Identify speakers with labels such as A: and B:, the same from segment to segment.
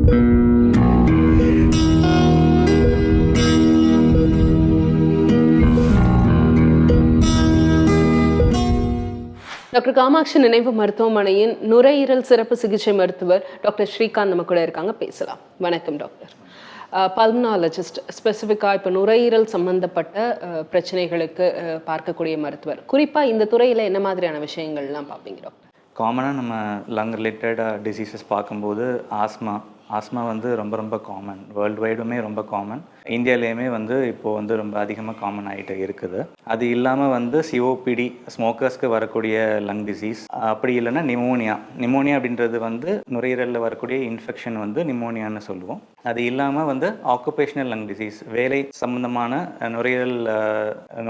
A: Doctor Kamakshi நினைவு மருத்துவமனையின் நுரையீரல் சிறப்பு சிகிச்சை மருத்துவர் டாக்டர் ஸ்ரீகாந்த் நம்ம கூட இருக்காங்க, பேசலாம். வணக்கம் டாக்டர். பல்மனாலஜிஸ்ட், ஸ்பெசிஃபிக்காக இப்போ நுரையீரல் சம்பந்தப்பட்ட பிரச்சனைகளுக்கு பார்க்கக்கூடிய மருத்துவர். குறிப்பாக இந்த துறையில் என்ன மாதிரியான விஷயங்கள்லாம் பார்ப்பீங்க டாக்டர்?
B: காமனாக நம்ம லங் ரிலேட்டடாக டிசீசஸ் பார்க்கும்போது ஆஸ்மா வந்து ரொம்ப காமன், வேர்ல்டு வைடுமே ரொம்ப காமன். இந்தியாவிலேயுமே வந்து இப்போது வந்து ரொம்ப அதிகமாக காமன் ஆகிட்டு இருக்குது. அது இல்லாமல் வந்து சிஓபிடி, ஸ்மோக்கர்ஸ்க்கு வரக்கூடிய லங் டிசீஸ், அப்படி இல்லைன்னா நிமோனியா அப்படின்றது வந்து நுரையீரலில் வரக்கூடிய இன்ஃபெக்ஷன் வந்து நிமோனியான்னு சொல்லுவோம். அது இல்லாமல் வந்து ஆக்குபேஷனல் லங் டிசீஸ், வேலை சம்பந்தமான நுரையீரல்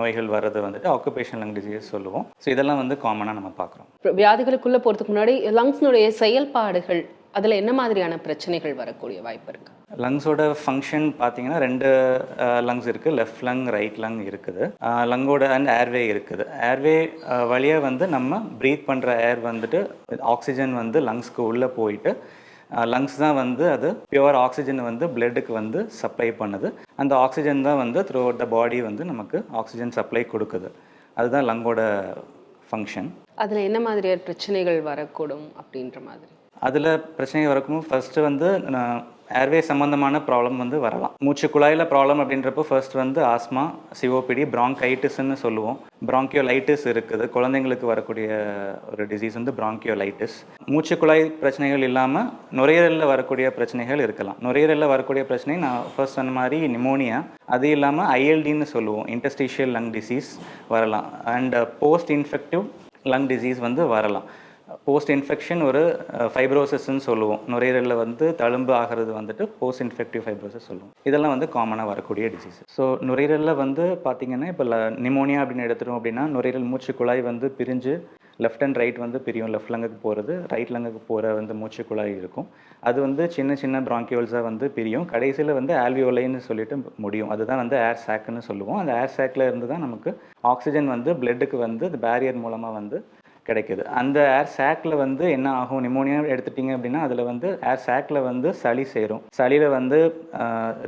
B: நோய்கள் வர்றது வந்துட்டு ஆக்குபேஷனல் லங் டிசீஸ் சொல்லுவோம். ஸோ இதெல்லாம் வந்து காமனாக நம்ம பார்க்குறோம்.
A: வியாதிகளுக்குள்ளே போகிறதுக்கு முன்னாடி லங்ஸ்னுடைய செயல்பாடுகள், அதில் என்ன மாதிரியான பிரச்சனைகள் வரக்கூடிய வாய்ப்பு இருக்குது?
B: லங்ஸோட ஃபங்க்ஷன் பார்த்தீங்கன்னா 2 லங்ஸ் இருக்குது, லெஃப்ட் லங், ரைட் லங் இருக்குது. லங்கோட அண்ட் ஏர்வே இருக்குது. ஏர்வே வழியாக வந்து நம்ம ப்ரீத் பண்ணுற ஏர் வந்துட்டு ஆக்சிஜன் வந்து லங்ஸ்க்கு உள்ளே போயிட்டு லங்ஸ் தான் வந்து அது பியூர் ஆக்சிஜன் வந்து பிளட்டுக்கு வந்து சப்ளை பண்ணுது. அந்த ஆக்சிஜன் தான் வந்து த்ரூ அவுட் த பாடி வந்து நமக்கு ஆக்சிஜன் சப்ளை கொடுக்குது. அதுதான் லங்கோட ஃபங்க்ஷன்.
A: அதில் என்ன மாதிரியான பிரச்சனைகள் வரக்கூடும் அப்படின்ற மாதிரி?
B: அதில் பிரச்சனை வரக்கும் ஃபர்ஸ்ட்டு வந்து ஏர்வே சம்மந்தமான ப்ராப்ளம் வந்து வரலாம். மூச்சு குழாயில் ப்ராப்ளம் அப்படின்றப்போ ஃபர்ஸ்ட் வந்து ஆஸ்மா, சிஓபிடி, ப்ராங்கைட்டிஸ்ன்னு சொல்லுவோம். ப்ராங்கியோலைட்டிஸ் இருக்குது. குழந்தைங்களுக்கு வரக்கூடிய ஒரு டிசீஸ் வந்து ப்ராங்கியோலைட்டிஸ். மூச்சு குழாய் பிரச்சனைகள் இல்லாமல் நுரையீரலில் வரக்கூடிய பிரச்சனைகள் இருக்கலாம். நுரையீரலில் வரக்கூடிய பிரச்சனை நான் ஃபர்ஸ்ட் சொன்ன மாதிரி நிமோனியா, அது இல்லாமல் ஐஎல்டின்னு சொல்லுவோம், இன்டர்ஸ்டிஷியல் லங் டிசீஸ் வரலாம். And post infective lung disease வந்து வரலாம். போஸ்ட் இன்ஃபெக்ஷன் ஒரு ஃபைப்ரோசிஸ்ன்னு சொல்லுவோம். நுரையீரலில் வந்து தழும்பு ஆகிறது வந்துட்டு போஸ்ட் இன்ஃபெக்டிவ் ஃபைப்ரோசிஸ் சொல்லுவோம். இதெல்லாம் வந்து காமனாக வரக்கூடிய டிசீஸ். ஸோ நுரையீரலில் வந்து பார்த்திங்கன்னா இப்போ நிமோனியா அப்படின்னு எடுத்துட்டோம் அப்படின்னா நுரையீரல் மூச்சு குழாய் வந்து பிரிஞ்சு லெஃப்ட் அண்ட் ரைட் வந்து பிரியும். லெஃப்ட் லங்குக்கு போகிறது, ரைட் லங்குக்கு போகிற வந்து மூச்சு குழாய் இருக்கும். அது வந்து சின்ன பிராங்கியோல்ஸாக வந்து பிரியும். கடைசியில் வந்து ஆல்வியோலைன்னு சொல்லிட்டு முடியும். அதுதான் வந்து ஏர் சாக்குன்னு சொல்லுவோம். அந்த ஏர் சாக்கில் இருந்து தான் நமக்கு ஆக்சிஜன் வந்து பிளட்டுக்கு வந்து அந்த பேரியர் மூலமாக வந்து கிடைக்குது. அந்த ஏர் சாக்கில் வந்து என்ன ஆகும், நிமோனியா எடுத்துட்டிங்க அப்படின்னா அதில் வந்து ஏர் சாக்கில் வந்து சளி சேரும். சளியில் வந்து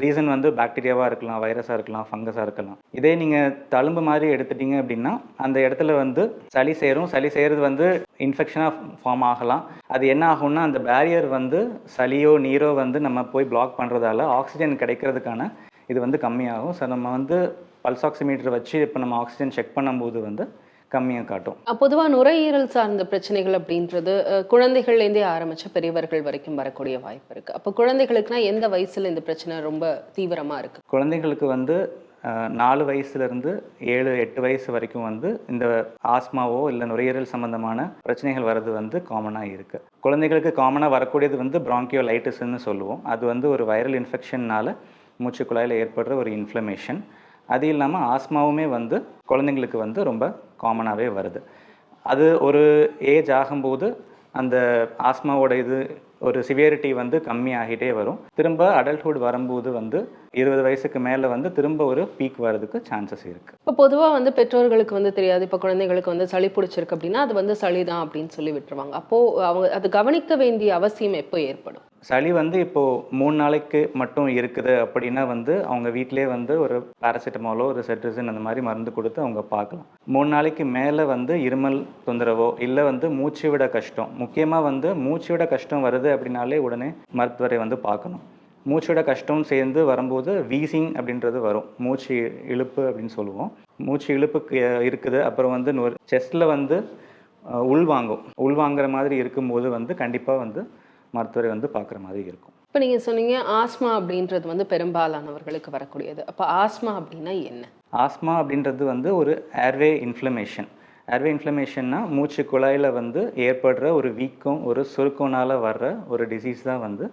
B: ரீசன் வந்து பாக்டீரியாவாக இருக்கலாம், வைரஸாக இருக்கலாம், ஃபங்கஸாக இருக்கலாம். இதே நீங்கள் தழும்பு மாதிரி எடுத்துட்டிங்க அப்படின்னா அந்த இடத்துல வந்து சளி சேரும். சளி செய்கிறது வந்து இன்ஃபெக்ஷனாக ஃபார்ம் ஆகலாம். அது என்ன ஆகும்னா அந்த பேரியர் வந்து சளியோ நீரோ வந்து நம்ம போய் பிளாக் பண்ணுறதால ஆக்சிஜன் கிடைக்கிறதுக்கான இது வந்து கம்மியாகும். ஸோ நம்ம வந்து பல்ஸ் ஆக்சிமீட்டர் வச்சு இப்போ நம்ம ஆக்சிஜன் செக் பண்ணும்போது வந்து கம்மியாக காட்டும்.
A: பொதுவாக நுரையீரல் சார்ந்த பிரச்சனைகள் அப்படின்றது குழந்தைகள்லேருந்தே ஆரம்பித்த பெரியவர்கள் வரைக்கும் வரக்கூடிய வாய்ப்பு இருக்குது. அப்போ குழந்தைகளுக்குனா எந்த வயசில் இந்த பிரச்சனை ரொம்ப தீவிரமாக இருக்குது?
B: குழந்தைங்களுக்கு வந்து 4 வயசுலேருந்து 7-8 வயசு வரைக்கும் வந்து இந்த ஆஸ்மாவோ இல்லை நுரையீரல் சம்மந்தமான பிரச்சனைகள் வர்றது வந்து காமனாக இருக்குது. குழந்தைகளுக்கு காமனாக வரக்கூடியது வந்து ப்ராங்கியோலைட்டிஸ்ன்னு சொல்லுவோம். அது வந்து ஒரு வைரல் இன்ஃபெக்ஷன்னால் மூச்சு குழாயில் ஏற்படுற ஒரு இன்ஃப்ளமேஷன். அது இல்லாமல் ஆஸ்மாவுமே வந்து குழந்தைங்களுக்கு வந்து ரொம்ப காமனாகவே வருது. அது ஒரு ஏஜ் ஆகும்போது அந்த ஆஸ்மாவோட இது ஒரு சிவியரிட்டி வந்து கம்மியாகிட்டே வரும். திரும்ப அடல்ட்ஹுட் வரும்போது வந்து 20 வயசுக்கு மேலே வந்து திரும்ப ஒரு பீக் வர்றதுக்கு சான்சஸ் இருக்குது.
A: இப்போ பொதுவாக வந்து பெற்றோர்களுக்கு வந்து தெரியாது. இப்போ குழந்தைங்களுக்கு வந்து சளி பிடிச்சிருக்கு அப்படின்னா அது வந்து சளி தான் அப்படின்னு சொல்லி விட்டுருவாங்க. அப்போது அவங்க அது கவனிக்க வேண்டிய அவசியம் எப்போ ஏற்படும்?
B: சளி வந்து இப்போது 3 நாளைக்கு மட்டும் இருக்குது அப்படின்னா வந்து அவங்க வீட்டிலே வந்து ஒரு பேராசிட்டமாலோ ஒரு செட்ரிசின் அந்த மாதிரி மருந்து கொடுத்து அவங்க பார்க்கலாம். 3 நாளைக்கு மேலே வந்து இருமல் தொந்தரவோ இல்லை வந்து மூச்சு விட கஷ்டம், முக்கியமாக வந்து மூச்சு விட கஷ்டம் வருது அப்படின்னாலே உடனே மருத்துவரை வந்து பார்க்கணும். மூச்சு விட கஷ்டம் சேர்ந்து வரும்போது வீசிங் அப்படின்றது வரும். மூச்சு இழுப்பு அப்படின்னு சொல்லுவோம். மூச்சு இழுப்புக்கு இருக்குது. அப்புறம் வந்து செஸ்ட்டில் வந்து உள்வாங்குற மாதிரி இருக்கும்போது வந்து கண்டிப்பாக வந்து மருத்துவரை வந்து பார்க்குற மாதிரி இருக்கும்.
A: இப்போ நீங்கள் சொன்னீங்க ஆஸ்மா அப்படின்றது வந்து பெரும்பாலானவர்களுக்கு வரக்கூடியது. அப்போ ஆஸ்மா அப்படின்னா என்ன?
B: ஆஸ்மா அப்படின்றது வந்து ஒரு ஏர்வே இன்ஃப்ளமேஷன். ஏர்வே இன்ஃப்ளமேஷன்னா மூச்சு குழாயில் வந்து ஏற்படுற ஒரு வீக்கம், ஒரு சுருக்கம்னால வர்ற ஒரு டிசீஸ் தான் வந்து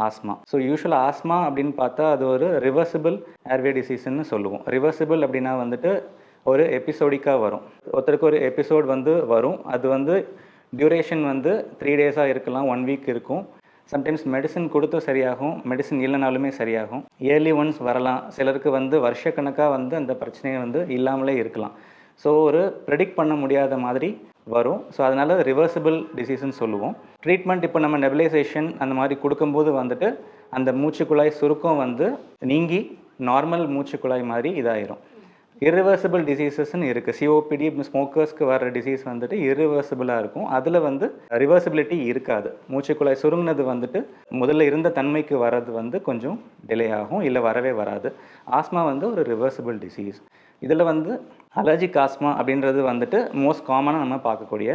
B: ஆஸ்மா. ஸோ யூஸ்வலாக ஆஸ்மா அப்படின்னு பார்த்தா அது ஒரு ரிவர்சிபிள் ஏர்வே டிசீஸ்ன்னு சொல்லுவோம். ரிவர்சிபிள் அப்படின்னா வந்துட்டு ஒரு எபிசோடிக்காக வரும். ஒருத்தருக்கு ஒரு எபிசோட் வந்து வரும். அது வந்து டியூரேஷன் வந்து 3 டேஸாக இருக்கலாம், 1 வீக் இருக்கும். சம்டைம்ஸ் மெடிசன் கொடுத்து சரியாகும், மெடிசன் இல்லைனாலுமே சரியாகும். இயர்லி ஒன்ஸ் வரலாம். சிலருக்கு வந்து வருஷக்கணக்காக வந்து அந்த பிரச்சனையை வந்து இல்லாமலே இருக்கலாம். ஸோ ஒரு ப்ரெடிக்ட் பண்ண முடியாத மாதிரி வரும். ஸோ அதனால் ரிவர்சிபிள் டிசீஸ்ன்னு சொல்லுவோம். ட்ரீட்மெண்ட் இப்போ நம்ம நெபுலைசேஷன் அந்த மாதிரி கொடுக்கும்போது வந்துட்டு அந்த மூச்சுக்குழாய் சுருக்கம் வந்து நீங்கி நார்மல் மூச்சுக்குழாய் மாதிரி இதாயிரும். இரிவர்சிபிள் டிசீசஸ்ன்னு இருக்குது. சிஓபிடி ஸ்மோக்கர்ஸ்க்கு வர டிசீஸ் வந்துட்டு இரிவர்சிபிளாக இருக்கும். அதில் வந்து ரிவர்சிபிலிட்டி இருக்காது. மூச்சுக்குழாய் சுருங்கினது வந்துட்டு முதல்ல இருந்த தன்மைக்கு வர்றது வந்து கொஞ்சம் டிலே ஆகும், இல்லை வரவே வராது. ஆஸ்மா வந்து ஒரு ரிவர்சிபிள் டிசீஸ். இதில் வந்து அலர்ஜிக் ஆஸ்மா அப்படின்றது வந்துட்டு மோஸ்ட் காமனாக நம்ம பார்க்கக்கூடிய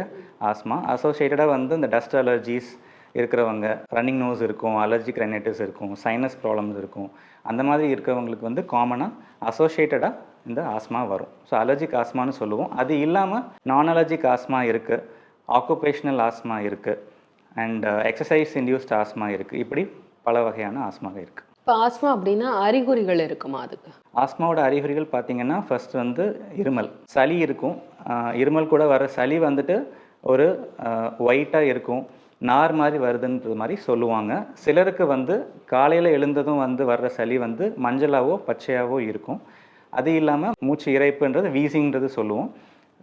B: ஆஸ்மா. அசோசியேட்டடாக வந்து இந்த டஸ்ட் அலர்ஜிஸ் இருக்கிறவங்க, ரன்னிங் நோஸ் இருக்கும், அலர்ஜிக் ரைனைட்டிஸ் இருக்கும், சைனஸ் ப்ராப்ளம்ஸ் இருக்கும். அந்த மாதிரி இருக்கிறவங்களுக்கு வந்து காமனாக அசோசியேட்டடாக இந்த ஆஸ்மா வரும். ஸோ அலர்ஜிக் ஆஸ்மான்னு சொல்லுவோம். அது இல்லாமல் நான் அலர்ஜிக் ஆஸ்மா இருக்குது, ஆக்குபேஷனல் ஆஸ்மா இருக்குது, அண்ட் எக்ஸசைஸ் இன்டியூஸ்ட் ஆஸ்மா இருக்குது. இப்படி பல வகையான ஆஸ்மா இருக்குது.
A: இப்போ ஆஸ்மா அப்படின்னா அறிகுறிகள் இருக்குமா அதுக்கு?
B: ஆஸ்மாவோட அறிகுறிகள் பார்த்தீங்கன்னா ஃபர்ஸ்ட் வந்து இருமல், சளி இருக்கும். இருமல் கூட வர சளி வந்துட்டு ஒரு ஒயிட்டாக இருக்கும், நார் மாதிரி வருதுன்றது மாதிரி சொல்லுவாங்க. சிலருக்கு வந்து காலையில் எழுந்ததும் வந்து வர்ற சளி வந்து மஞ்சளாவோ பச்சையாவோ இருக்கும். அது இல்லாமல் மூச்சு இறைப்புன்றது வீசிங்கிறது சொல்லுவோம்.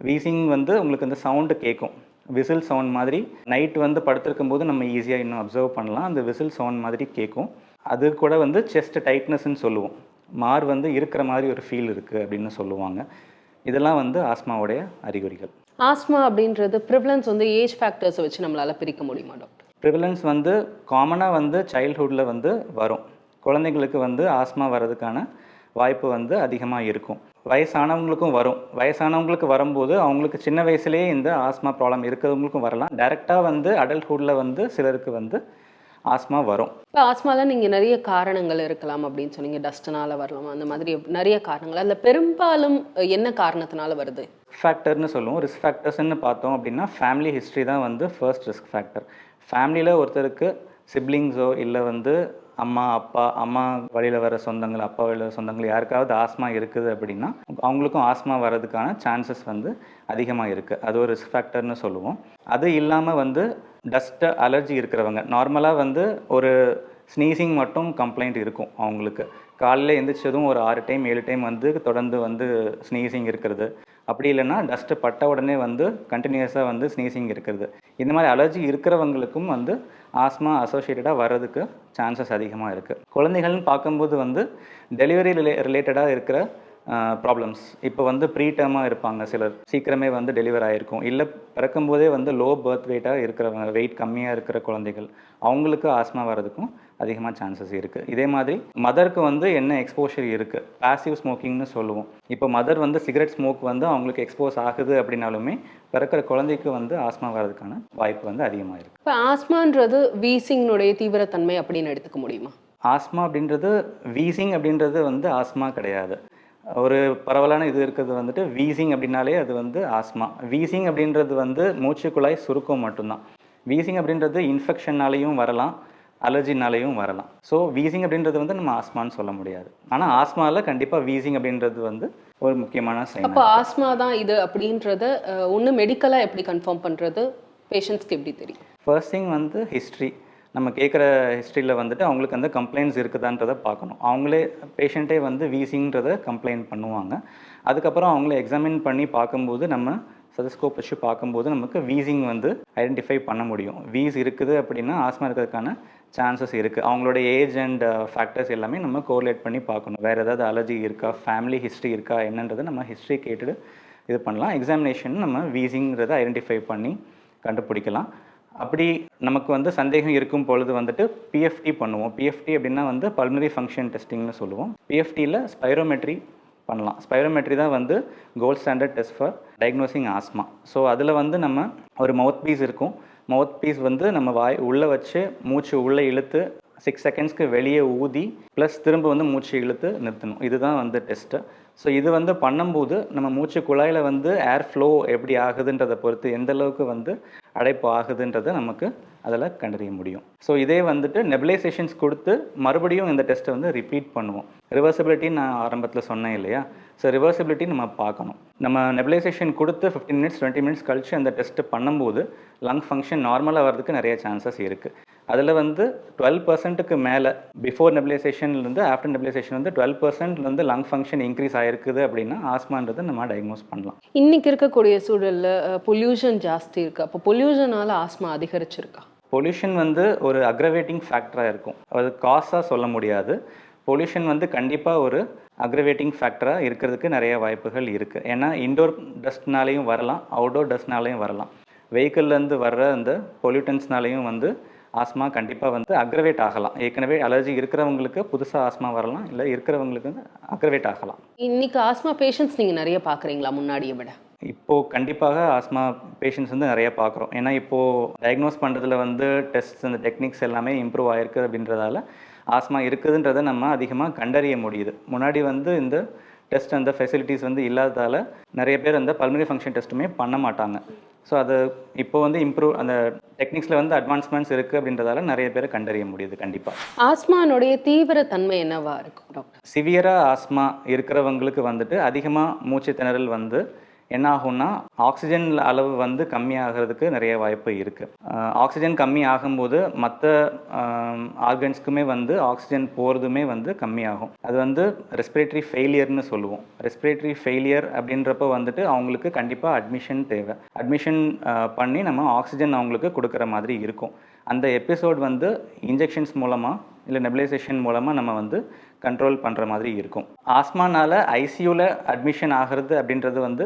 B: வீசிங் வந்து உங்களுக்கு அந்த சவுண்டு கேட்கும், விசில் சவுண்ட் மாதிரி. நைட் வந்து படுத்திருக்கும் போது நம்ம ஈஸியாக இன்னும் அப்சர்வ் பண்ணலாம், அந்த விசில் சவுண்ட் மாதிரி கேட்கும். அது கூட வந்து செஸ்ட் டைட்னஸ்ன்னு சொல்லுவோம், மார் வந்து இருக்கிற மாதிரி ஒரு ஃபீல் இருக்குது அப்படின்னு சொல்லுவாங்க. இதெல்லாம் வந்து ஆஸ்மாவுடைய அறிகுறிகள்.
A: ஆஸ்மா அப்படின்றது ப்ரிவலன்ஸ் வந்து ஏஜ் ஃபேக்டர்ஸை வச்சு நம்மளால் பிரிக்க முடியுமா டாக்டர்?
B: ப்ரிவலன்ஸ் வந்து காமனாக வந்து சைல்ட்ஹுட்டில் வந்து வரும். குழந்தைங்களுக்கு வந்து ஆஸ்மா வர்றதுக்கான வாய்ப்பு வந்து அதிகமாக இருக்கும். வயசானவங்களுக்கும் வரும். வயசானவங்களுக்கு வரும்போது அவங்களுக்கு சின்ன வயசுலேயே இந்த ஆஸ்மா ப்ராப்ளம் இருக்கிறவங்களுக்கும் வரலாம். டைரெக்டாக வந்து அடல்ட்ஹுட்டில் வந்து சிலருக்கு வந்து ஆஸ்மா வரும்.
A: இப்போ ஆஸ்மாவில் நீங்கள் நிறைய காரணங்கள் இருக்கலாம் அப்படின்னு சொன்னீங்க. டஸ்ட்னால வரலாம், அந்த மாதிரி நிறைய காரணங்கள். அதில் பெரும்பாலும் என்ன காரணத்தினால வருது?
B: ஃபேக்டர்னு சொல்லுவோம். ரிஸ்க் ஃபேக்டர்ஸ்ன்னு பார்த்தோம் அப்படின்னா ஃபேமிலி ஹிஸ்ட்ரி தான் வந்து ஃபர்ஸ்ட் ரிஸ்க் ஃபேக்டர். ஃபேமிலியில் ஒருத்தருக்கு சிப்ளிங்ஸோ இல்லை வந்து அம்மா அப்பா, அம்மா வழியில் வர சொந்தங்கள், அப்பா வழியில் வர சொந்தங்கள் யாருக்காவது ஆஸ்மா இருக்குது அப்படின்னா அவங்களுக்கும் ஆஸ்மா வர்றதுக்கான சான்சஸ் வந்து அதிகமாக இருக்குது. அது ஒரு ரிஸ்க் ஃபேக்டர்னு சொல்லுவோம். அது இல்லாமல் வந்து டஸ்ட் அலர்ஜி இருக்கிறவங்க நார்மலாக வந்து ஒரு ஸ்னீசிங் மட்டும் கம்ப்ளைண்ட் இருக்கும் அவங்களுக்கு. காலையில் எழுந்திரிச்சதும் ஒரு 6 டைம் 7 டைம் வந்து தொடர்ந்து வந்து ஸ்னீசிங் இருக்கிறது. அப்படி இல்லைன்னா டஸ்ட்டு பட்ட உடனே வந்து கண்டினியூஸாக வந்து ஸ்னீசிங் இருக்கிறது. இந்த மாதிரி அலர்ஜி இருக்கிறவங்களுக்கும் வந்து ஆஸ்மா அசோசியேட்டடாக வர்றதுக்கு சான்சஸ் அதிகமாக இருக்குது. குழந்தைகள்னு பார்க்கும்போது வந்து டெலிவரி ரிலேட்டடாக இருக்கிற ப்ராப்ளம்ஸ். இப்போ வந்து ப்ரீடேர்மாக இருப்பாங்க, சிலர் சீக்கிரமே வந்து டெலிவர் ஆகிருக்கும். இல்லை பிறக்கும்போதே வந்து லோ பர்த் வெயிட்டாக இருக்கிறவங்க, வெயிட் கம்மியாக இருக்கிற குழந்தைகள், அவங்களுக்கு ஆஸ்மா வர்றதுக்கும் அதிகமாக சான்சஸ் இருக்குது. இதே மாதிரி மதருக்கு வந்து என்ன எக்ஸ்போஷர் இருக்குது, பாசிவ் ஸ்மோக்கிங்னு சொல்லுவோம். இப்போ மதர் வந்து சிகரெட் ஸ்மோக் வந்து அவங்களுக்கு எக்ஸ்போஸ் ஆகுது அப்படின்னாலுமே பிறக்கிற குழந்தைக்கு வந்து ஆஸ்மா வர்றதுக்கான வாய்ப்பு வந்து அதிகமாக இருக்குது.
A: இப்போ ஆஸ்மான்றது வீசிங்னுடைய தீவிரத்தன்மை அப்படின்னு எடுத்துக்க முடியுமா?
B: ஆஸ்மா அப்படின்றது வீசிங் அப்படின்றது வந்து ஆஸ்மா கிடையாது. ஒரு பரவலான இது இருக்கிறது வந்துட்டு வீசிங் அப்படின்னாலே அது வந்து ஆஸ்மா. வீசிங் அப்படின்றது வந்து மூச்சுக்குழாய் சுருக்கம் மட்டும்தான். வீசிங் அப்படின்றது இன்ஃபெக்ஷன்னாலையும் வரலாம், அலர்ஜினாலையும் வரலாம். ஸோ வீசிங் அப்படின்றது வந்து நம்ம ஆஸ்மான்னு சொல்ல முடியாது. ஆனால் ஆஸ்மாவில் கண்டிப்பாக வீசிங் அப்படின்றது வந்து ஒரு முக்கியமான சைன்.
A: அப்போ ஆஸ்மா தான் இது அப்படின்றத ஒன்று மெடிக்கலாக எப்படி கன்ஃபார்ம் பண்ணுறது, பேஷண்ட்ஸ்க்கு எப்படி தெரியும்?
B: ஃபர்ஸ்ட் திங் வந்து ஹிஸ்ட்ரி. நம்ம கேட்குற ஹிஸ்ட்ரியில் வந்துட்டு அவங்களுக்கு அந்த கம்ப்ளைண்ட்ஸ் இருக்குதான்றதை பார்க்கணும். அவங்களே பேஷண்ட்டே வந்து வீசிங்கிறத கம்ப்ளைண்ட் பண்ணுவாங்க. அதுக்கப்புறம் அவங்கள எக்ஸாமின் பண்ணி பார்க்கும்போது நம்ம ஸ்டெதஸ்கோப் வச்சு பார்க்கும்போது நமக்கு வீசிங் வந்து ஐடென்டிஃபை பண்ண முடியும். வீஸ் இருக்குது அப்படின்னா ஆஸ்மா இருக்கிறதுக்கான சான்சஸ் இருக்குது. அவங்களோட ஏஜ் அண்ட் ஃபேக்டர்ஸ் எல்லாமே நம்ம கோரிலேட் பண்ணி பார்க்கணும். வேறு ஏதாவது அலர்ஜி இருக்கா, ஃபேமிலி ஹிஸ்ட்ரி இருக்கா என்னன்றதை நம்ம ஹிஸ்ட்ரி கேட்டுட்டு இது பண்ணலாம். எக்ஸாமினேஷன் நம்ம வீசிங்கிறத ஐடென்டிஃபை பண்ணி கண்டுபிடிக்கலாம். அப்படி நமக்கு வந்து சந்தேகம் இருக்கும் பொழுது வந்துட்டு பிஎஃப்டி பண்ணுவோம். பிஎஃப்டி அப்படின்னா வந்து பல்மனரி ஃபங்க்ஷன் டெஸ்டிங்னு சொல்லுவோம். பிஎஃப்டியில் ஸ்பைரோமெட்ரி பண்ணலாம். ஸ்பைரோமெட்ரி தான் வந்து gold standard test for diagnosing asthma. So அதில் வந்து நம்ம ஒரு மவுத் பீஸ் இருக்கும். மவுத் பீஸ் வந்து நம்ம வாய் உள்ளே வச்சு மூச்சு உள்ளே இழுத்து 6 செகண்ட்ஸ்க்கு வெளியே ஊதி ப்ளஸ் திரும்ப வந்து மூச்சு இழுத்து நிறுத்தணும். இதுதான் வந்து டெஸ்ட்டு. ஸோ இது வந்து பண்ணும்போது நம்ம மூச்சு குழாயில் வந்து ஏர் ஃப்ளோ எப்படி ஆகுதுன்றதை பொறுத்து எந்த அளவுக்கு வந்து அடைப்பு ஆகுதுன்றதை நமக்கு அதில் கண்டறிய முடியும். ஸோ இதே வந்துட்டு நெபுலைசேஷன்ஸ் கொடுத்து மறுபடியும் இந்த டெஸ்ட்டை வந்து ரிப்பீட் பண்ணுவோம். ரிவர்சிபிலிட்டி நான் ஆரம்பத்தில் சொன்னேன் இல்லையா? ஸோ ரிவர்சிபிலிட்டி நம்ம பார்க்கணும். நம்ம நெபுலைசேஷன் கொடுத்து 15 மினிட்ஸ் 20 மினிட்ஸ் கழித்து அந்த டெஸ்ட்டு பண்ணும்போது லங் ஃபங்க்ஷன் நார்மலாக வர்றதுக்கு நிறைய சான்சஸ் இருக்குது. அதில் வந்து 12%க்கு மேலே பிஃபோர் நெபுலைசேஷன்லேருந்து ஆஃப்டர் நெபுலைசேஷன் வந்து 12% வந்து லங் ஃபங்க்ஷன் இன்க்ரீஸ் ஆகிருக்குது அப்படின்னா ஆஸ்மான்றதை நம்ம டயக்னோஸ் பண்ணலாம்.
A: இன்னைக்கு இருக்கக்கூடிய சூழலில் பொல்யூஷன் ஜாஸ்தி இருக்குது. அப்போ பொல்யூஷனால் ஆஸ்மா அதிகரிச்சிருக்கா?
B: பொல்யூஷன் வந்து ஒரு அக்ரவேட்டிங் ஃபேக்டராக இருக்கும். அது காசாக சொல்ல முடியாது. பொல்யூஷன் வந்து கண்டிப்பாக ஒரு அக்ரவேட்டிங் ஃபேக்டராக இருக்கிறதுக்கு நிறைய வாய்ப்புகள் இருக்குது. ஏன்னா இன்டோர் டஸ்ட்னாலேயும் வரலாம், அவுட்டோர் டஸ்ட்னாலேயும் வரலாம். வெஹிக்கிள்லேருந்து வர்ற அந்த பொல்யூட்டன்ஸ்னாலேயும் வந்து ஆஸ்மா கண்டிப்பாக வந்து அக்ரவேட் ஆகலாம். ஏற்கனவே அலர்ஜி இருக்கிறவங்களுக்கு புதுசாக ஆஸ்மா வரலாம், இல்லை இருக்கிறவங்களுக்கு வந்து அக்ரவேட் ஆகலாம்.
A: இன்னைக்கு ஆஸ்மா பேஷண்ட்ஸ் நீங்க நிறைய பாக்குறீங்களா முன்னாடியை விட?
B: இப்போது கண்டிப்பாக ஆஸ்மா பேஷண்ட்ஸ் வந்து நிறைய பார்க்குறோம். ஏன்னா இப்போது டயக்னோஸ் பண்ணுறதுல வந்து டெஸ்ட்ஸ் அந்த டெக்னிக்ஸ் எல்லாமே இம்ப்ரூவ் ஆகிருக்கு அப்படின்றதால ஆஸ்மா இருக்குதுன்றதை நம்ம அதிகமாக கண்டறிய முடியுது. முன்னாடி வந்து இந்த டெஸ்ட் அந்த ஃபெசிலிட்டிஸ் வந்து இல்லாததால் நிறைய பேர் அந்த பல்மனரி ஃபங்க்ஷன் டெஸ்ட்டுமே பண்ண மாட்டாங்க. ஸோ அது இப்போ வந்து இம்ப்ரூவ் அந்த டெக்னிக்ஸில் வந்து அட்வான்ஸ்மெண்ட்ஸ் இருக்குது அப்படின்றதால நிறைய பேரை கண்டறிய முடியுது. கண்டிப்பாக
A: ஆஸ்மானுடைய தீவிர தன்மை என்னவா இருக்கும் டாக்டர்?
B: சிவியராக ஆஸ்மா இருக்கிறவங்களுக்கு வந்துட்டு அதிகமாக மூச்சு திணறல் வந்து என்ன ஆகும்னா ஆக்சிஜன் அளவு வந்து கம்மியாகிறதுக்கு நிறைய வாய்ப்பு இருக்குது. ஆக்சிஜன் கம்மி ஆகும்போது மற்ற ஆர்கன்ஸ்க்குமே வந்து ஆக்சிஜன் போகிறதுமே வந்து கம்மியாகும். அது வந்து ரெஸ்பிரேட்டரி ஃபெயிலியர்னு சொல்லுவோம். ரெஸ்பிரேட்டரி ஃபெயிலியர் அப்படின்றப்ப வந்துட்டு அவங்களுக்கு கண்டிப்பாக அட்மிஷன் தேவை. அட்மிஷன் பண்ணி நம்ம ஆக்சிஜன் அவங்களுக்கு கொடுக்குற மாதிரி இருக்கும். அந்த எபிசோட் வந்து இன்ஜெக்ஷன்ஸ் மூலமாக இல்லை நெபுலைசேஷன் மூலமாக நம்ம வந்து கண்ட்ரோல் பண்ணுற மாதிரி இருக்கும். ஆஸ்மானால் ஐசியூவில் அட்மிஷன் ஆகிறது அப்படின்றது வந்து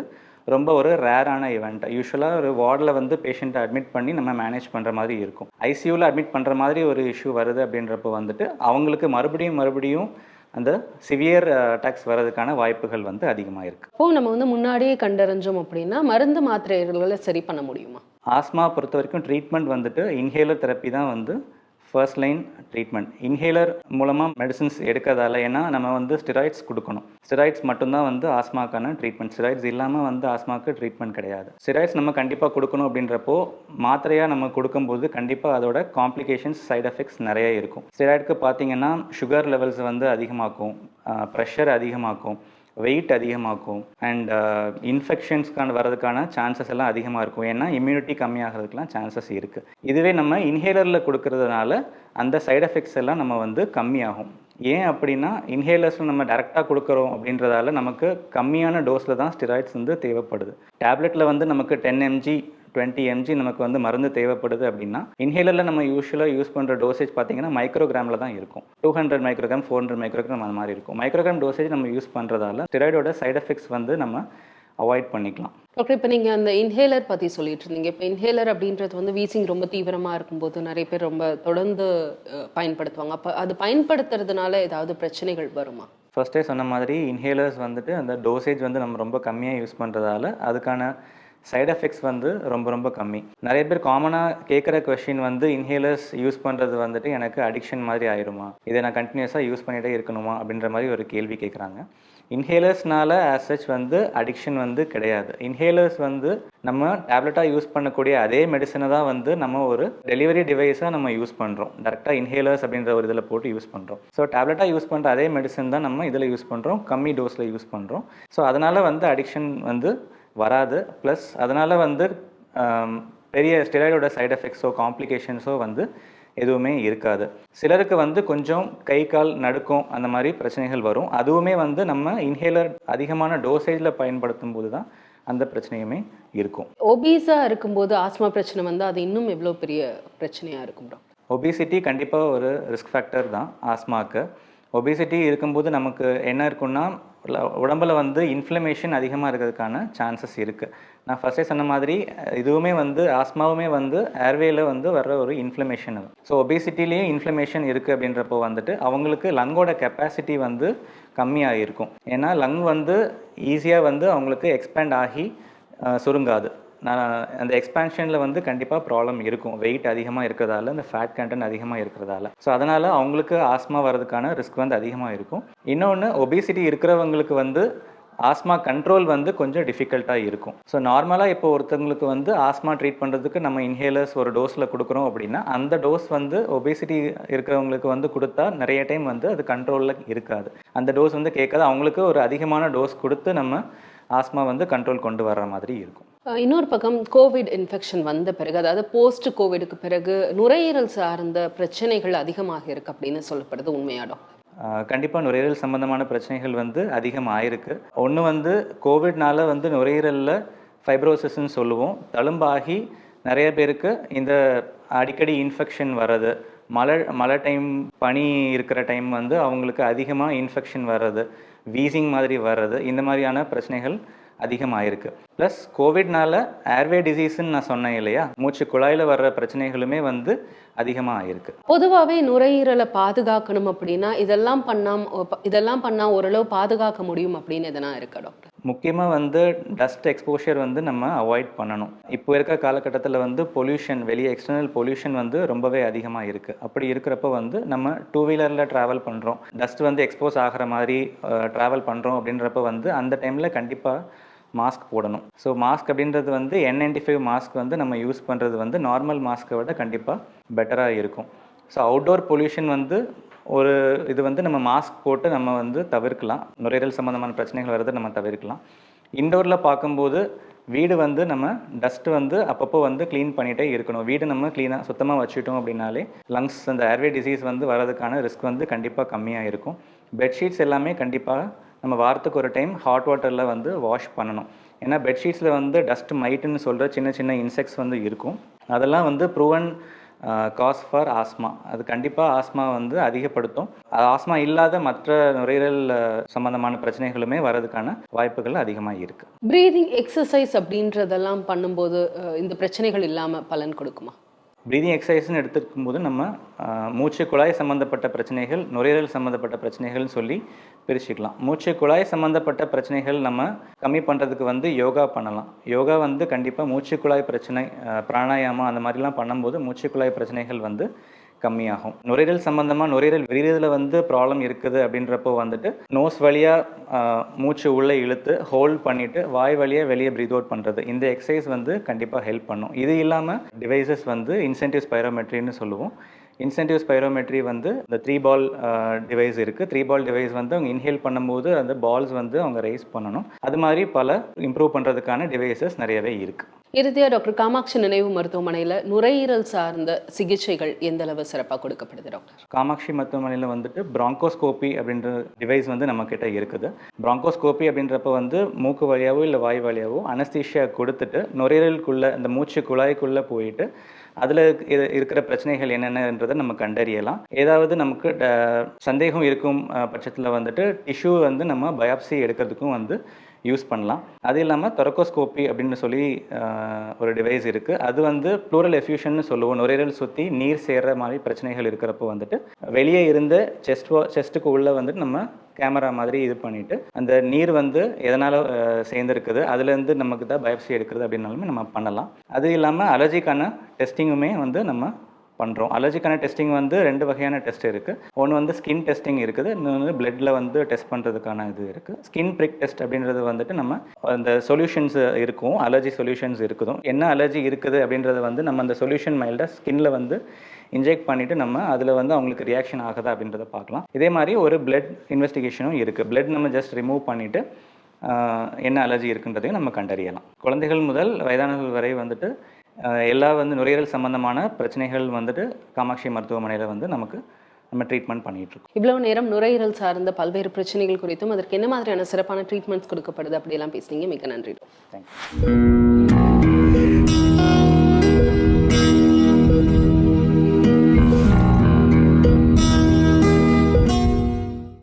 B: ரொம்ப ஒரு ரேரான ஈவெண்ட். யூஸ்வலாக ஒரு வார்டில் வந்து பேஷண்ட்டை அட்மிட் பண்ணி நம்ம மேனேஜ் பண்ணுற மாதிரி இருக்கும். ஐசியூவில் அட்மிட் பண்ணுற மாதிரி ஒரு இஷ்யூ வருது அப்படின்றப்போ வந்துட்டு அவங்களுக்கு மறுபடியும் அந்த சிவியர் அட்டாக்ஸ் வர்றதுக்கான வாய்ப்புகள் வந்து அதிகமாக இருக்குது.
A: இப்போ நம்ம வந்து முன்னாடியே கண்டறிஞ்சோம் அப்படின்னா மருந்து மாத்திரைகளை சரி பண்ண முடியுமா?
B: ஆஸ்மா பொறுத்த வரைக்கும் ட்ரீட்மெண்ட் வந்துட்டு இன்ஹேலர் தெரப்பி தான் வந்து ஃபர்ஸ்ட் லைன் ட்ரீட்மெண்ட். இன்ஹேலர் மூலமாக மெடிசின்ஸ் எடுக்கிறதால ஏன்னா நம்ம வந்து ஸ்டெராய்ட்ஸ் கொடுக்கணும். ஸ்டெராய்ட்ஸ் மட்டும்தான் வந்து ஆஸ்மாக்கான ட்ரீட்மெண்ட். ஸ்டெராய்ட்ஸ் இல்லாமல் வந்து ஆஸ்மாவுக்கு ட்ரீட்மெண்ட் கிடையாது. ஸ்டெராய்ட்ஸ் நம்ம கண்டிப்பாக கொடுக்கணும் அப்படின்றப்போ மாத்திரையாக நம்ம கொடுக்கும்போது கண்டிப்பாக அதோட காம்ப்ளிகேஷன்ஸ் சைட் எஃபெக்ட்ஸ் நிறைய இருக்கும். ஸ்டெராய்டுக்கு பார்த்தீங்கன்னா சுகர் லெவல்ஸ் வந்து அதிகமாக்கும், ப்ரெஷர் அதிகமாக்கும், வெயிட் அதிகமாக்கும், அண்ட் இன்ஃபெக்ஷன்ஸ்க்கான வரதுக்கான சான்சஸ் எல்லாம் அதிகமாக இருக்கும். ஏன்னா இம்யூனிட்டி கம்மியாகிறதுக்கெலாம் சான்சஸ் இருக்குது. இதுவே நம்ம இன்ஹேலரில் கொடுக்கறதுனால அந்த சைட் எஃபெக்ட்ஸ் எல்லாம் நம்ம வந்து கம்மியாகும். ஏன் அப்படின்னா இன்ஹேலர்ஸில் நம்ம டேரெக்டாக கொடுக்குறோம் அப்படின்றதால நமக்கு கம்மியான டோஸில் தான் ஸ்டெராய்ட்ஸ் வந்து தேவைப்படுது. டேப்லெட்டில் வந்து நமக்கு 10 mg 20 mg நமக்கு வந்து மருந்து தேவைப்படுது அப்படின்னா இன்ஹேலரில் நம்ம யூஸ்வலாக யூஸ் பண்ணுற டோசேஜ் பார்த்தீங்கன்னா மைக்ரோகிராமில் தான் இருக்கும். 200 மைக்ரோகிராம் 400 மைக்ரோகிராம் அந்த மாதிரி இருக்கும். மைக்ரோகிராம் டோசேஜ் நம்ம யூஸ் பண்ணுறதால ஸ்டெராய்டோட சைட் எஃபெக்ட்ஸ் வந்து நம்ம அவாய்ட் பண்ணிக்கலாம்.
A: டாக்டர், இப்போ நீங்கள் அந்த இன்ஹேலர் பற்றி சொல்லிட்டு இருந்தீங்க. இப்போ இன்ஹேலர் அப்படின்றது வந்து வீசிங் ரொம்ப தீவிரமாக இருக்கும்போது நிறைய பேர் ரொம்ப தொடர்ந்து பயன்படுத்துவாங்க. அப்போ அது பயன்படுத்துறதுனால ஏதாவது பிரச்சனைகள் வருமா?
B: ஃபர்ஸ்டே சொன்ன மாதிரி இன்ஹேலர்ஸ் வந்துட்டு அந்த டோசேஜ் வந்து நம்ம ரொம்ப கம்மியாக யூஸ் பண்ணுறதால அதுக்கான சைட் எஃபெக்ட்ஸ் வந்து ரொம்ப கம்மி. நிறைய பேர் காமனாக கேட்குற கொஷின் வந்து இன்ஹேலர்ஸ் யூஸ் பண்ணுறது வந்துட்டு எனக்கு அடிக்ஷன் மாதிரி ஆயிருமா, இதை நான் கண்டினியூஸாக யூஸ் பண்ணிகிட்டே இருக்கணுமா அப்படின்ற மாதிரி ஒரு கேள்வி கேட்குறாங்க. இன்ஹேலர்ஸ்னால ஆஸ் சச் வந்து அடிக்ஷன் வந்து கிடையாது. இன்ஹேலர்ஸ் வந்து நம்ம டேப்லெட்டாக யூஸ் பண்ணக்கூடிய அதே மெடிசனை தான் வந்து நம்ம ஒரு டெலிவரி டிவைஸாக நம்ம யூஸ் பண்ணுறோம். டேரெக்டாக இன்ஹேலர்ஸ் அப்படின்ற ஒரு இதில் போட்டு யூஸ் பண்ணுறோம். ஸோ டேப்லெட்டாக யூஸ் பண்ணுற அதே மெடிசன் தான் நம்ம இதில் யூஸ் பண்ணுறோம், கம்மி டோஸில் யூஸ் பண்ணுறோம். ஸோ அதனால் வந்து அடிக்ஷன் வந்து வராது. ப்ளஸ் அதனால் வந்து பெரிய ஸ்டெராய்டோட சைட் எஃபெக்ட்ஸோ காம்ப்ளிகேஷன்ஸோ வந்து எதுவுமே இருக்காது. சிலருக்கு வந்து கொஞ்சம் கை கால் நடுக்கும் அந்த மாதிரி பிரச்சனைகள் வரும். அதுவுமே வந்து நம்ம இன்ஹேலர் அதிகமான டோசேஜில் பயன்படுத்தும் போது தான் அந்த பிரச்சனையுமே இருக்கும்.
A: ஒபீஸாக இருக்கும்போது ஆஸ்மா பிரச்சனை வந்து அது இன்னும் எவ்வளோ பெரிய பிரச்சனையாக இருக்கும் டாக்டர்?
B: ஒபிசிட்டி கண்டிப்பாக ஒரு ரிஸ்க் ஃபேக்டர் தான் ஆஸ்மாவுக்கு. ஒபிசிட்டி இருக்கும்போது நமக்கு என்ன இருக்குன்னா உடம்புல வந்து இன்ஃப்ளமேஷன் அதிகமாக இருக்கிறதுக்கான சான்சஸ் இருக்குது. நான் ஃபர்ஸ்டே சொன்ன மாதிரி இதுவுமே வந்து ஆஸ்மாவுமே வந்து ஏர்வேல வந்து வர்ற ஒரு இன்ஃப்ளமேஷன். ஸோ ஒபிசிட்டிலேயும் இன்ஃப்ளமேஷன் இருக்குது அப்படின்றப்போ வந்துட்டு அவங்களுக்கு லங்கோட கெப்பாசிட்டி வந்து கம்மியாக இருக்கும். ஏன்னா லங் வந்து ஈஸியாக வந்து அவங்களுக்கு எக்ஸ்பேண்ட் ஆகி சுருங்காது. நான் அந்த எக்ஸ்பேன்ஷனில் வந்து கண்டிப்பாக ப்ராப்ளம் இருக்கும். வெயிட் அதிகமாக இருக்கிறதால, இந்த ஃபேட் கண்டென்ட் அதிகமாக இருக்கிறதால. ஸோ அதனால் அவங்களுக்கு ஆஸ்மா வர்றதுக்கான ரிஸ்க் வந்து அதிகமாக இருக்கும். இன்னொன்று ஒபிசிட்டி இருக்கிறவங்களுக்கு வந்து ஆஸ்மா கண்ட்ரோல் வந்து கொஞ்சம் டிஃபிகல்ட்டாக இருக்கும். ஸோ நார்மலாக இப்போ ஒருத்தவங்களுக்கு வந்து ஆஸ்மா ட்ரீட் பண்ணுறதுக்கு நம்ம இன்ஹேலர்ஸ் ஒரு டோஸில் கொடுக்குறோம் அப்படின்னா அந்த டோஸ் வந்து ஒபிசிட்டி இருக்கிறவங்களுக்கு வந்து கொடுத்தா நிறைய டைம் வந்து அது கண்ட்ரோலில் இருக்காது. அந்த டோஸ் வந்து கேட்காது. அவங்களுக்கு ஒரு அதிகமான டோஸ் கொடுத்து நம்ம ஆஸ்மா வந்து கண்ட்ரோல் கொண்டு வர்ற மாதிரி இருக்கும்.
A: இன்னொரு பக்கம் கோவிட் இன்ஃபெக்ஷன் வந்த பிறகு, அதாவது போஸ்ட் கோவிடுக்கு பிறகு நுரையீரல் சார்ந்த பிரச்சனைகள் அதிகமாக இருக்கு அப்படின்னு சொல்லப்படுது. உண்மையாடும்?
B: கண்டிப்பாக நுரையீரல் சம்மந்தமான பிரச்சனைகள் வந்து அதிகமாகிருக்கு. ஒன்று வந்து கோவிட்னால வந்து நுரையீரலில் ஃபைப்ரோசிஸ்ன்னு சொல்லுவோம், தழும்பாகி நிறைய பேருக்கு இந்த அடிக்கடி இன்ஃபெக்ஷன் வர்றது, மழை டைம், பனி இருக்கிற டைம் வந்து அவங்களுக்கு அதிகமாக இன்ஃபெக்ஷன் வர்றது, வீசிங் மாதிரி வர்றது, இந்த மாதிரியான பிரச்சனைகள் அதிகமாகிருக்கு. ப்ளஸ் கோவிட்னால ஏர்வே டிசீஸ்ன்னு நான் சொன்னேன் இல்லையா, மூச்சு குழாயில் வர்ற பிரச்சனைகளுமே வந்து அதிகமாக ஆகிருக்கு.
A: பொதுவாகவே நுரையீரலை பாதுகாக்கணும் அப்படின்னா இதெல்லாம் பண்ணால் ஓரளவு பாதுகாக்க முடியும் அப்படின்னு எதனா இருக்கா டாக்டர்?
B: முக்கியமாக வந்து டஸ்ட் எக்ஸ்போஷர் வந்து நம்ம அவாய்ட் பண்ணணும். இப்போ இருக்க காலகட்டத்தில் வந்து பொல்யூஷன், வெளியே எக்ஸ்டர்னல் பொல்யூஷன் வந்து ரொம்பவே அதிகமாக இருக்குது. அப்படி இருக்கிறப்ப வந்து நம்ம 2 வீலரில் ட்ராவல் பண்ணுறோம், டஸ்ட் வந்து எக்ஸ்போஸ் ஆகிற மாதிரி ட்ராவல் பண்ணுறோம் அப்படின்றப்ப வந்து அந்த டைமில் கண்டிப்பாக மாஸ்க் போடணும். ஸோ மாஸ்க் அப்படின்றது வந்து N95 மாஸ்க் வந்து நம்ம யூஸ் பண்ணுறது வந்து நார்மல் மாஸ்க்கை விட கண்டிப்பாக பெட்டராக இருக்கும். ஸோ அவுட்டோர் பொல்யூஷன் வந்து ஒரு இது வந்து நம்ம மாஸ்க் போட்டு நம்ம வந்து தவிர்க்கலாம், நுரையீரல் சம்மந்தமான பிரச்சனைகள் வரதை நம்ம தவிர்க்கலாம். இன்டோரில் பார்க்கும்போது வீடு வந்து நம்ம டஸ்ட் வந்து அப்பப்போ வந்து க்ளீன் பண்ணிகிட்டே இருக்கணும். வீடு நம்ம க்ளீனாக சுத்தமாக வச்சுட்டோம் அப்படின்னாலே லங்ஸ், அந்த ஏர்வே டிசீஸ் வந்து வரதுக்கான ரிஸ்க் வந்து கண்டிப்பாக கம்மியாக இருக்கும். பெட்ஷீட்ஸ் எல்லாமே கண்டிப்பாக நம்ம வாரத்துக்கு ஒரு டைம் ஹாட் வாட்டரில் வந்து வாஷ் பண்ணணும். ஏன்னா பெட்ஷீட்ஸில் வந்து டஸ்ட் மைட்டுன்னு சொல்கிற சின்ன சின்ன இன்செக்ட்ஸ் வந்து இருக்கும். அதெல்லாம் வந்து ப்ரூவன் காஸ் ஃபார் ஆஸ்மா. அது கண்டிப்பாக ஆஸ்மா வந்து அதிகப்படுத்தும். ஆஸ்மா இல்லாத மற்ற நுரையீரல் சம்பந்தமான பிரச்சனைகளுமே வரதுக்கான வாய்ப்புகள் அதிகமாக இருக்குது.
A: ப்ரீதிங் எக்ஸசைஸ் அப்படின்றதெல்லாம் பண்ணும்போது இந்த பிரச்சனைகள் இல்லாமல் பலன் கொடுக்குமா?
B: ப்ரீதிங் எக்ஸசைஸ்ன்னு எடுத்துக்கும்போது நம்ம மூச்சு குழாய் சம்மந்தப்பட்ட பிரச்சனைகள், நுரையீரல் சம்மந்தப்பட்ட பிரச்சனைகள்னு சொல்லி பிரிச்சுக்கலாம். மூச்சு குழாய் சம்மந்தப்பட்ட பிரச்சனைகள் நம்ம கம்மி பண்ணுறதுக்கு வந்து யோகா பண்ணலாம். யோகா வந்து கண்டிப்பாக மூச்சு குழாய் பிரச்சனை, பிராணாயாமம் அந்த மாதிரிலாம் பண்ணும்போது மூச்சு குழாய் பிரச்சனைகள் வந்து கம்மியாகும். நுரையீரல் சம்மந்தமாக நுரையீரல் விரிதலில் வந்து ப்ராப்ளம் இருக்குது அப்படின்றப்போ வந்துட்டு நோஸ் வழியாக மூச்சு உள்ளே இழுத்து ஹோல்ட் பண்ணிவிட்டு வாய் வழியாக வெளியே ப்ரீத் அவுட் பண்ணுறது, இந்த எக்ஸசைஸ் வந்து கண்டிப்பாக ஹெல்ப் பண்ணும். இது இல்லாமல் டிவைசஸ் வந்து இன்சென்டிவ் ஸ்பைரோமெட்ரின்னு சொல்லுவோம். இன்சென்டிவ் ஸ்பைரோமெட்ரி வந்து இந்த 3 பால் டிவைஸ் இருக்குது. 3 பால் டிவைஸ் வந்து அவங்க இன்ஹேல் பண்ணும்போது அந்த பால்ஸ் வந்து அவங்க ரைஸ் பண்ணணும். அது மாதிரி பல இம்ப்ரூவ் பண்ணுறதுக்கான டிவைசஸ் நிறையவே இருக்குது.
A: இறுதியாக டாக்டர் காமாட்சி நினைவு மருத்துவமனையில் நுரையீரல் சார்ந்த சிகிச்சைகள் எந்த அளவு சிறப்பாக கொடுக்கப்படுது டாக்டர்?
B: காமாட்சி மருத்துவமனையில் வந்துட்டு பிராங்கோஸ்கோபி அப்படின்ற டிவைஸ் வந்து நம்மக்கிட்ட இருக்குது. பிராங்கோஸ்கோபி அப்படின்றப்ப வந்து மூக்கு வழியாவோ இல்லை வாய் வழியாவோ அனஸ்தீஷியா கொடுத்துட்டு நுரையீரலுக்குள்ளே, அந்த மூச்சு குழாய்க்குள்ளே போயிட்டு அதில் இருக்கிற பிரச்சனைகள் என்னென்னன்றதை நம்ம கண்டறியலாம். ஏதாவது நமக்கு சந்தேகம் இருக்கும் பட்சத்தில் வந்துட்டு டிஷ்யூ வந்து நம்ம பயாப்சி எடுக்கிறதுக்கும் வந்து யூஸ் பண்ணலாம். அது இல்லாமல் தொரக்கோஸ்கோபி அப்படின்னு சொல்லி ஒரு டிவைஸ் இருக்குது. அது வந்து ப்ளூரல் எஃப்யூஷன்னு சொல்லுவோம். நுரையீரல் சுற்றி நீர் சேர்கிற மாதிரி பிரச்சனைகள் இருக்கிறப்போ வந்துட்டு வெளியே இருந்து செஸ்ட்டுக்கு உள்ளே வந்துட்டு நம்ம கேமரா மாதிரி இது பண்ணிவிட்டு அந்த நீர் வந்து எதனால் சேர்ந்துருக்குது, அதுலேருந்து நமக்கு தான் பயாப்சி எடுக்கிறது அப்படின்னாலுமே நம்ம பண்ணலாம். அது இல்லாமல் அலர்ஜிக்கான டெஸ்டிங்குமே வந்து நம்ம பண்ணுறோம். அலர்ஜிக்கான டெஸ்டிங் வந்து 2 வகையான டெஸ்ட் இருக்குது. ஒன்று வந்து ஸ்கின் டெஸ்டிங் இருக்குது, இன்னொன்று பிளட்டில் வந்து டெஸ்ட் பண்ணுறதுக்கான இது இருக்குது. ஸ்கின் ப்ரிக் டெஸ்ட் அப்படின்றது வந்துட்டு நம்ம அந்த சொல்யூஷன்ஸ் இருக்கும், அலர்ஜி சொல்யூஷன்ஸ் இருக்குதும், என்ன அலர்ஜி இருக்குது அப்படின்றத வந்து நம்ம அந்த சொல்யூஷன் மைல்டாக ஸ்கின்னில் வந்து இன்ஜெக்ட் பண்ணிவிட்டு நம்ம அதில் வந்து அவங்களுக்கு ரியாக்ஷன் ஆகுதா அப்படின்றத பார்க்கலாம். இதே மாதிரி ஒரு பிளட் இன்வெஸ்டிகேஷனும் இருக்குது. பிளட் நம்ம ஜஸ்ட் ரிமூவ் பண்ணிவிட்டு என்ன அலர்ஜி இருக்குன்றதையும் நம்ம கண்டறியலாம். குழந்தைகள் முதல் வயதானவர்கள் வரை வந்துட்டு எல்லா வந்து நுரையீரல் சம்பந்தமான பிரச்சனைகள் வந்துட்டு காமாட்சி மருத்துவமனையில் வந்து நம்ம ட்ரீட்மெண்ட் பண்ணிகிட்ருக்கோம்.
A: இவ்வளவு நேரம் நுரையீரல் சார்ந்த பல்வேறு பிரச்சனைகள் குறித்தும் அதற்கு என்ன மாதிரியான சிறப்பான ட்ரீட்மெண்ட்ஸ் கொடுக்கப்படுது அப்படியெல்லாம் பேசுனீங்க. மிக நன்றி.
B: தேங்க்யூ.